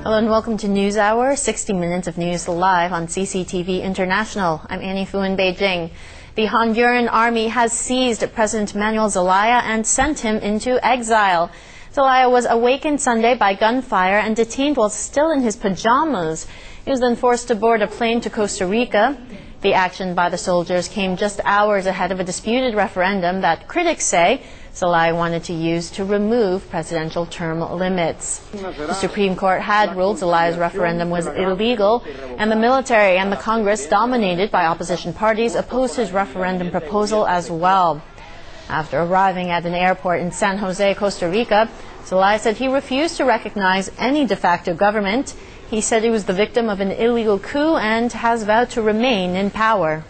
Hello and welcome to NewsHour, 60 minutes of news live on CCTV International. I'm Annie Fu in Beijing. The Honduran army has seized President Manuel Zelaya and sent him into exile. Zelaya was awakened Sunday by gunfire and detained while still in his pajamas. He was then forced to board a plane to Costa Rica. The action by the soldiers came just hours ahead of a disputed referendum that critics say Zelaya wanted to use to remove presidential term limits. The Supreme Court had ruled Zelaya's referendum was illegal, and the military and the Congress, dominated by opposition parties, opposed his referendum proposal as well. After arriving at an airport in San Jose, Costa Rica, Zelaya said he refused to recognize any de facto government. He said he was the victim of an illegal coup and has vowed to remain in power.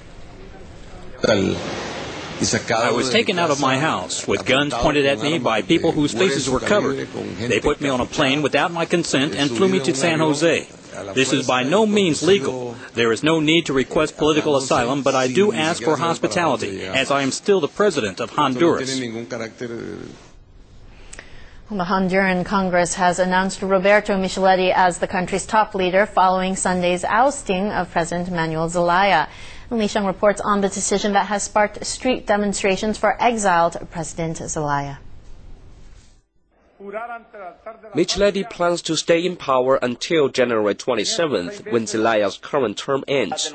I was taken out of my house with guns pointed at me by people whose faces were covered. They put me on a plane without my consent and flew me to San Jose. This is by no means legal. There is no need to request political asylum, but I do ask for hospitality, as I am still the president of Honduras. The Honduran Congress has announced Roberto Micheletti as the country's top leader following Sunday's ousting of President Manuel Zelaya. Li Sheng reports on the decision that has sparked street demonstrations for exiled President Zelaya. Micheletti plans to stay in power until January 27th, when Zelaya's current term ends.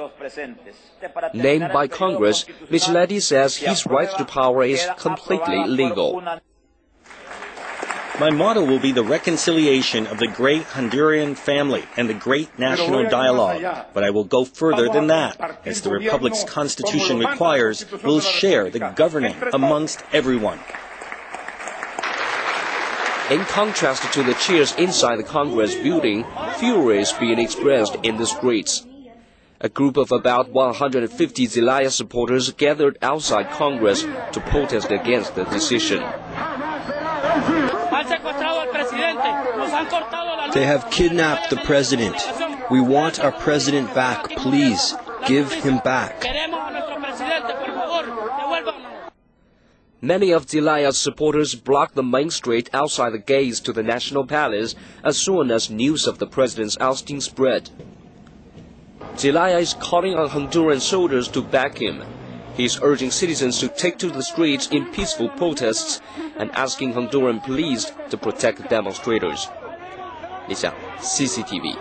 Named by Congress, Micheletti says his right to power is completely legal. My motto will be the reconciliation of the great Honduran family and the great national dialogue. But I will go further than that. As the Republic's constitution requires, we'll share the governing amongst everyone. In contrast to the cheers inside the Congress building, fury is being expressed in the streets. A group of about 150 Zelaya supporters gathered outside Congress to protest against the decision. They have kidnapped the president. We want our president back. Please, give him back. Many of Zelaya's supporters blocked the main street outside the gates to the National Palace as soon as news of the president's ousting spread. Zelaya is calling on Honduran soldiers to back him. He is urging citizens to take to the streets in peaceful protests and asking Honduran police to protect demonstrators. Li Sheng, CCTV.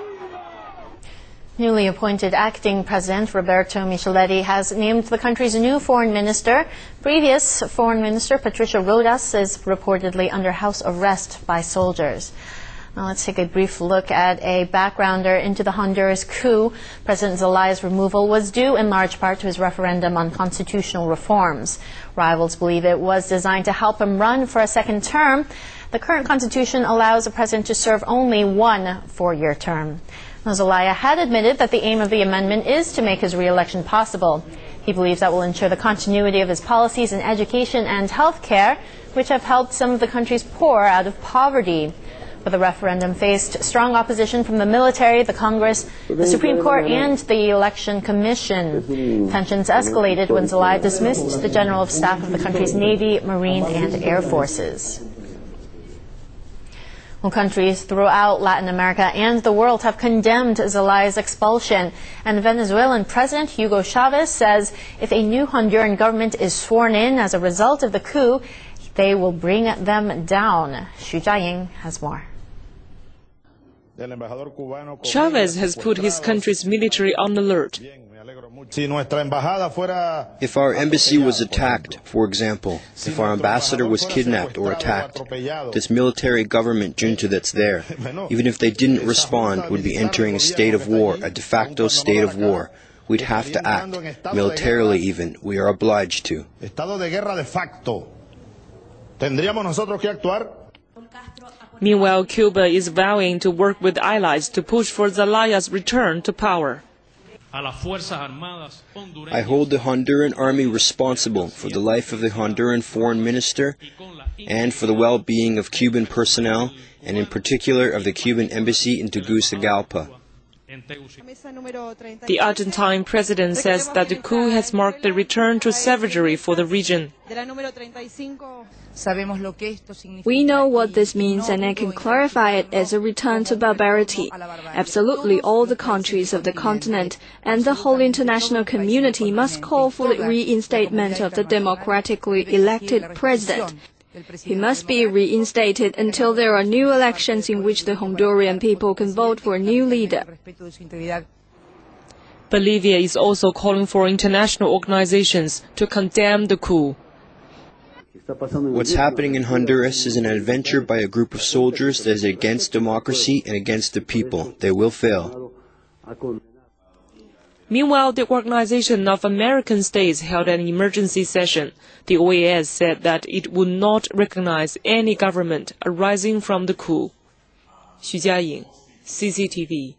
Newly appointed acting president Roberto Micheletti has named the country's new foreign minister. Previous foreign minister Patricia Rodas is reportedly under house arrest by soldiers. Now let's take a brief look at a backgrounder into the Honduras coup. President Zelaya's removal was due in large part to his referendum on constitutional reforms. Rivals believe it was designed to help him run for a second term. The current constitution allows a president to serve only one four-year term. Now, Zelaya had admitted that the aim of the amendment is to make his re-election possible. He believes that will ensure the continuity of his policies in education and health care, which have helped some of the country's poor out of poverty. But the referendum faced strong opposition from the military, the Congress, the Supreme Court, and the Election Commission. Tensions escalated when Zelaya dismissed the General of Staff of the country's Navy, Marine, and Air Forces. Well, countries throughout Latin America and the world have condemned Zelaya's expulsion. And Venezuelan President Hugo Chavez says if a new Honduran government is sworn in as a result of the coup, they will bring them down. Xu Jiaying has more. Chavez has put his country's military on alert. If our embassy was attacked, for example, if our ambassador was kidnapped or attacked, this military government junta that's there, even if they didn't respond, would be entering a state of war, a de facto state of war. We'd have to act, militarily even. We are obliged to. Meanwhile, Cuba is vowing to work with allies to push for Zelaya's return to power. I hold the Honduran army responsible for the life of the Honduran foreign minister and for the well-being of Cuban personnel, and in particular of the Cuban embassy in Tegucigalpa. The Argentine president says that the coup has marked the return to savagery for the region. We know what this means, and I can clarify it as a return to barbarity. Absolutely all the countries of the continent and the whole international community must call for the reinstatement of the democratically elected president. He must be reinstated until there are new elections in which the Honduran people can vote for a new leader. Bolivia is also calling for international organizations to condemn the coup. What's happening in Honduras is an adventure by a group of soldiers that is against democracy and against the people. They will fail. Meanwhile, the Organization of American States held an emergency session. The OAS said that it would not recognize any government arising from the coup. Xu Jiaying, CCTV.